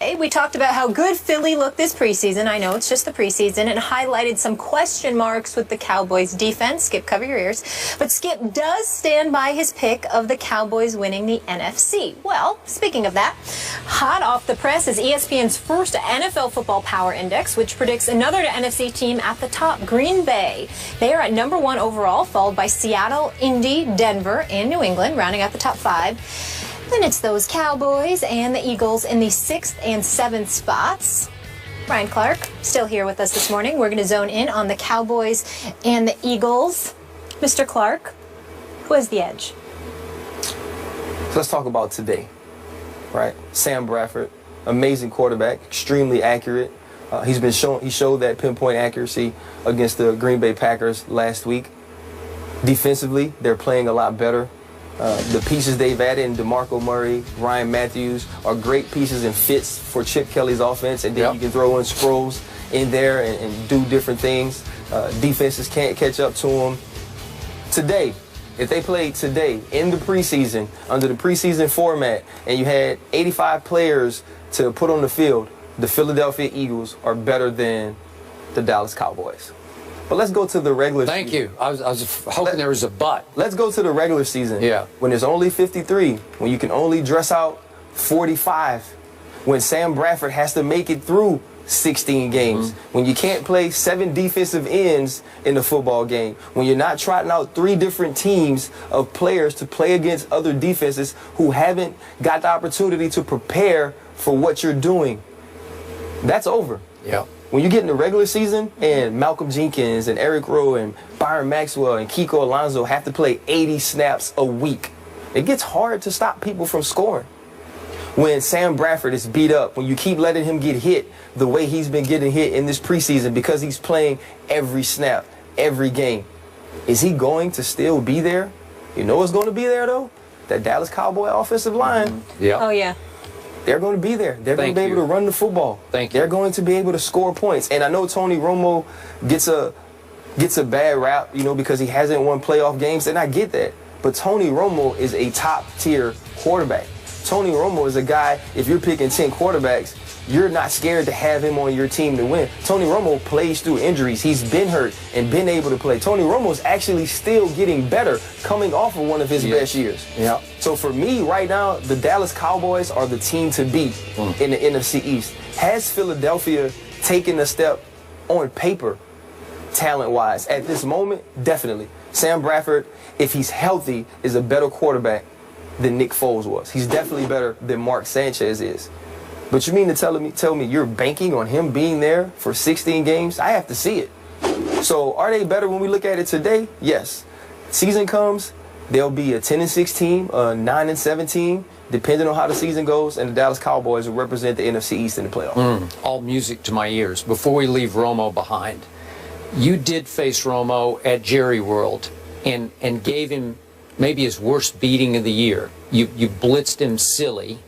We talked about how good Philly looked this preseason. I know it's just the preseason, and highlighted some question marks with the Cowboys defense. Skip, cover your ears. But Skip does stand by his pick of the Cowboys winning the NFC. Well, speaking of that, hot off the press is ESPN's first NFL Football Power Index, which predicts another NFC team at the top, Green Bay. They are at #1 overall, followed by Seattle, Indy, Denver, and New England, rounding out the top 5. Then it's those Cowboys and the Eagles in the 6th and 7th spots. Ryan Clark, still here with us this morning. We're going to zone in on the Cowboys and the Eagles. Mr. Clark, who has the edge? So let's talk about today, right? Sam Bradford, amazing quarterback, extremely accurate. He showed that pinpoint accuracy against the Green Bay Packers last week. Defensively, they're playing a lot better. The pieces they've added in DeMarco Murray, Ryan Matthews are great pieces and fits for Chip Kelly's offense. And then you can throw in Sproles in there and do different things. Defenses can't catch up to them. Today, if they played today in the preseason, under the preseason format, and you had 85 players to put on the field, the Philadelphia Eagles are better than the Dallas Cowboys. But let's go to the regular season. Thank you. I was hoping there was a but. Let's go to the regular season. Yeah. When there's only 53, when you can only dress out 45, when Sam Bradford has to make it through 16 games, when you can't play 7 defensive ends in the football game, when you're not trotting out 3 different teams of players to play against other defenses who haven't got the opportunity to prepare for what you're doing, that's over. Yeah. When you get in the regular season and Malcolm Jenkins and Eric Rowe and Byron Maxwell and Kiko Alonso have to play 80 snaps a week, it gets hard to stop people from scoring. When Sam Bradford is beat up, when you keep letting him get hit the way he's been getting hit in this preseason because he's playing every snap, every game, is he going to still be there? You know what's going to be there, though? That Dallas Cowboy offensive line. Yeah. Oh, yeah. They're going to be there. They're going to be able to run the football. They're going to be able to score points. And I know Tony Romo gets a bad rap, you know, because he hasn't won playoff games, and I get that. But Tony Romo is a top-tier quarterback. Tony Romo is a guy, if you're picking 10 quarterbacks, you're not scared to have him on your team to win. Tony Romo plays through injuries. He's been hurt and been able to play. Tony Romo's actually still getting better coming off of one of his best years. Yeah. So for me right now, the Dallas Cowboys are the team to beat in the NFC East. Has Philadelphia taken a step on paper, talent-wise? At this moment, definitely. Sam Bradford, if he's healthy, is a better quarterback than Nick Foles was. He's definitely better than Mark Sanchez is. But you mean to tell me you're banking on him being there for 16 games? I have to see it. So are they better when we look at it today? Yes. Season comes, they'll be a 10-6 team, a 9-7 team, depending on how the season goes, and the Dallas Cowboys will represent the NFC East in the playoffs. All music to my ears. Before we leave Romo behind, you did face Romo at Jerry World and gave him maybe his worst beating of the year. You blitzed him silly.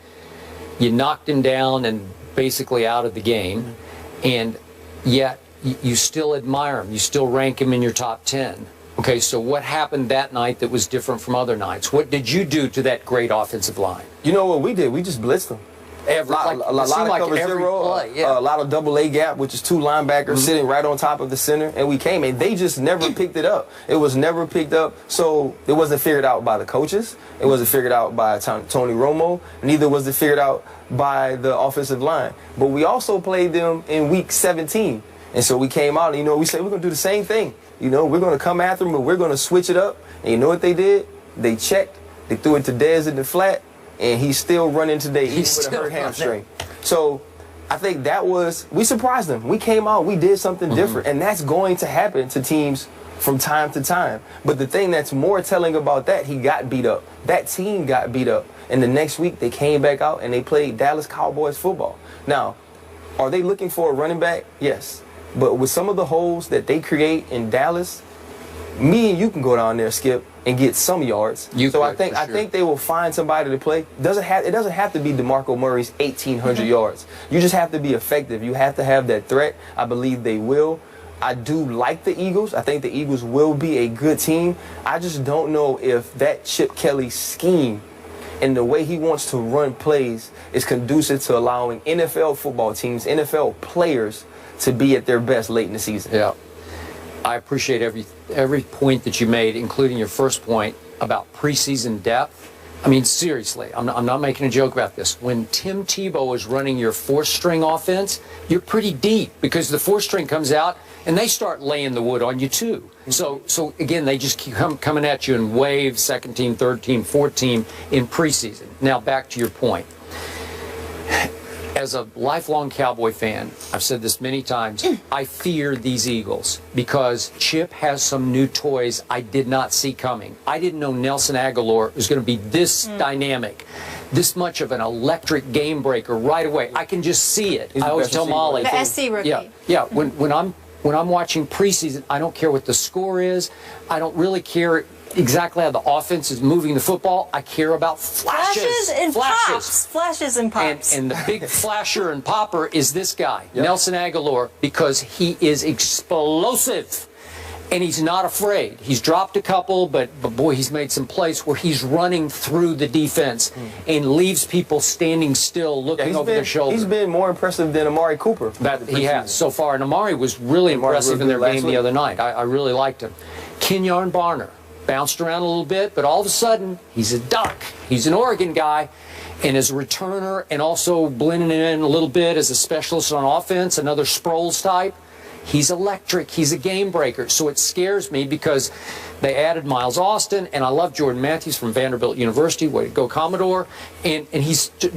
You knocked him down and basically out of the game, and yet you still admire him. You still rank him in your top 10. Okay, so what happened that night that was different from other nights? What did you do to that great offensive line? You know what we did? We just blitzed them. A lot of cover zero, a lot of double A gap, which is 2 linebackers sitting right on top of the center, and we came, and they just never picked it up. It was never picked up, so it wasn't figured out by the coaches. It wasn't figured out by Tony Romo. Neither was it figured out by the offensive line. But we also played them in week 17, and so we came out, and, you know, we said we're going to do the same thing. You know, we're going to come after them, but we're going to switch it up. And you know what they did? They checked. They threw it to Dez in the flat. And he's still running today, even with a hurt hamstring. So I think that was, we surprised them. We came out, we did something different. And that's going to happen to teams from time to time. But the thing that's more telling about that, he got beat up. That team got beat up. And the next week, they came back out and they played Dallas Cowboys football. Now, are they looking for a running back? Yes. But with some of the holes that they create in Dallas, me and you can go down there, Skip, and get some yards. I think they will find somebody to play. It doesn't have to be DeMarco Murray's 1,800 yards. You just have to be effective. You have to have that threat. I believe they will. I do like the Eagles. I think the Eagles will be a good team. I just don't know if that Chip Kelly scheme and the way he wants to run plays is conducive to allowing NFL football teams, NFL players to be at their best late in the season. Yeah. I appreciate every point that you made, including your first point about preseason depth. I mean, seriously, I'm not making a joke about this. When Tim Tebow is running your fourth-string offense, you're pretty deep because the fourth-string comes out and they start laying the wood on you too. So again, they just keep coming at you in waves, second team, third team, fourth team in preseason. Now back to your point. As a lifelong Cowboy fan, I've said this many times, I fear these Eagles because Chip has some new toys I did not see coming. I didn't know Nelson Aguilar was going to be this dynamic, this much of an electric game breaker right away. I can just see it. I always tell Molly. The SC rookie. Yeah. When I'm watching preseason, I don't care what the score is. I don't really care exactly how the offense is moving the football. I care about flashes and pops. Flashes and pops. And the big flasher and popper is this guy, Nelson Aguilar, because he is explosive. And he's not afraid. He's dropped a couple, but boy, he's made some plays where he's running through the defense and leaves people standing still, looking over their shoulder. He's been more impressive than Amari Cooper. That he has so far. And Amari was really impressive in their game the other night. I really liked him. Kenyon Barner bounced around a little bit, but all of a sudden, he's a duck. He's an Oregon guy. And as a returner and also blending in a little bit as a specialist on offense, another Sproles type, he's electric. He's a game breaker. So it scares me because they added Miles Austin, and I love Jordan Matthews from Vanderbilt University. Way to go, Commodore. And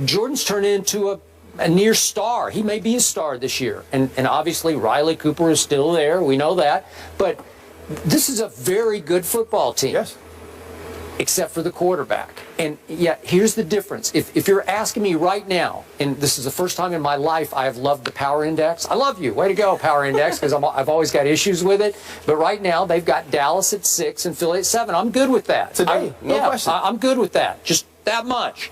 Jordan's turned into a near star. He may be a star this year. And obviously, Riley Cooper is still there. We know that. But this is a very good football team. Yes. Except for the quarterback. And yeah, here's the difference. If you're asking me right now, and this is the first time in my life I have loved the Power Index. I love you. Way to go, Power Index, because I've always got issues with it. But right now, they've got Dallas at 6 and Philly at 7. I'm good with that. Today, no question. I'm good with that. Just that much.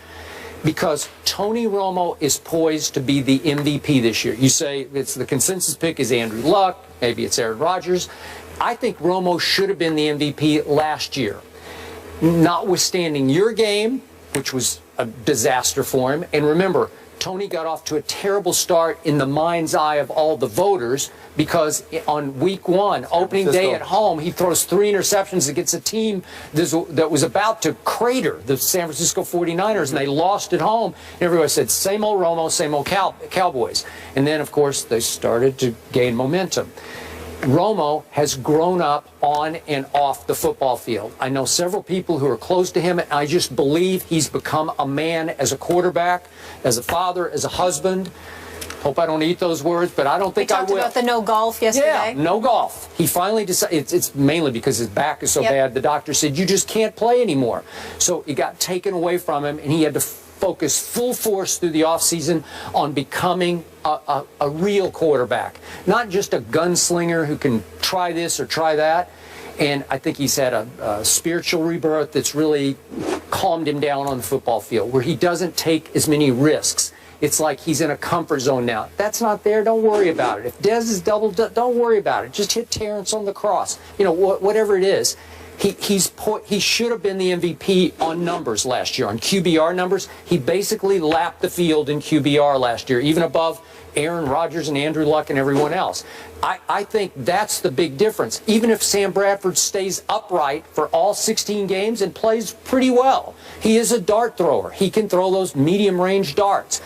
Because Tony Romo is poised to be the MVP this year. You say it's the consensus pick is Andrew Luck. Maybe it's Aaron Rodgers. I think Romo should have been the MVP last year. Notwithstanding your game, which was a disaster for him. And remember, Tony got off to a terrible start in the mind's eye of all the voters because on week one, opening day at home, he throws 3 interceptions against a team that was about to crater the San Francisco 49ers, and they lost at home. And everybody said, same old Romo, same old Cowboys. And then, of course, they started to gain momentum. Romo has grown up on and off the football field. I know several people who are close to him, and I just believe he's become a man as a quarterback, as a father, as a husband. Hope I don't eat those words, but I don't think I will. We talked about the no golf yesterday. Yeah, no golf. He finally decided, it's mainly because his back is so bad, the doctor said, you just can't play anymore. So it got taken away from him, and he had to focus full force through the offseason on becoming a real quarterback, not just a gunslinger who can try this or try that. And I think he's had a spiritual rebirth that's really calmed him down on the football field, where he doesn't take as many risks. It's like he's in a comfort zone now. That's not there. Don't worry about it. If Dez is doubled, don't worry about it. Just hit Terrence on the cross. You know, whatever it is. He should have been the MVP on numbers last year, on QBR numbers. He basically lapped the field in QBR last year, even above Aaron Rodgers and Andrew Luck and everyone else. I think that's the big difference. Even if Sam Bradford stays upright for all 16 games and plays pretty well, he is a dart thrower. He can throw those medium-range darts.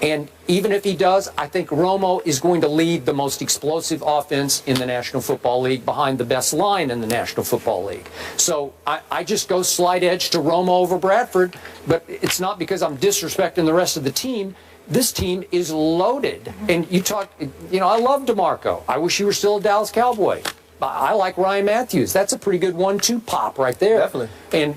And even if he does, I think Romo is going to lead the most explosive offense in the National Football League behind the best line in the National Football League. So I just go slight edge to Romo over Bradford, but it's not because I'm disrespecting the rest of the team. This team is loaded. And you talk, I love DeMarco. I wish he were still a Dallas Cowboy. I like Ryan Matthews. That's a pretty good 1-2 pop right there. Definitely. And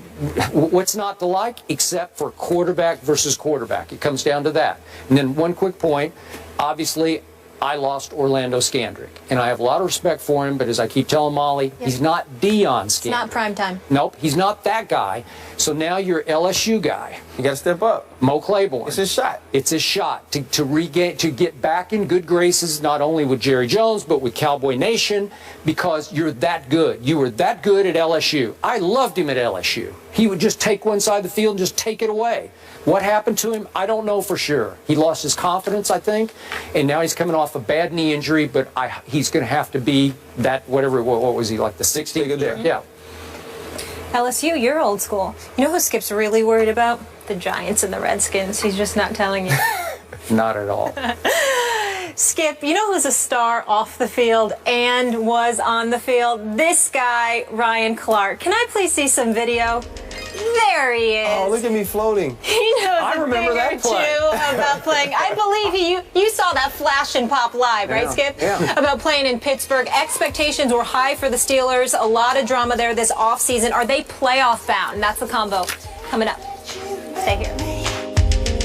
what's not to like except for quarterback versus quarterback? It comes down to that. And then one quick point. Obviously, I lost Orlando Scandrick. And I have a lot of respect for him, but as I keep telling Molly, he's not Deion Scandrick. It's not prime time. Nope, he's not that guy. So now you're LSU guy. You got to step up. Mo Claiborne. It's his shot. It's his shot to get back in good graces, not only with Jerry Jones, but with Cowboy Nation, because you're that good. You were that good at LSU. I loved him at LSU. He would just take one side of the field and just take it away. What happened to him? I don't know for sure. He lost his confidence, I think, and now he's coming off a bad knee injury, but he's going to have to be that, whatever, what was he, like the 60th? Yeah. LSU, you're old school. You know who Skip's really worried about? The Giants and the Redskins. He's just not telling you. Not at all. Skip, you know who's a star off the field and was on the field? This guy, Ryan Clark. Can I please see some video? There he is. Oh, look at me floating. He knows I remember that play. Too about playing. I believe you saw that flash and pop live, right, Skip? Yeah. About playing in Pittsburgh. Expectations were high for the Steelers. A lot of drama there this offseason. Are they playoff bound? And that's the combo coming up. Stay here.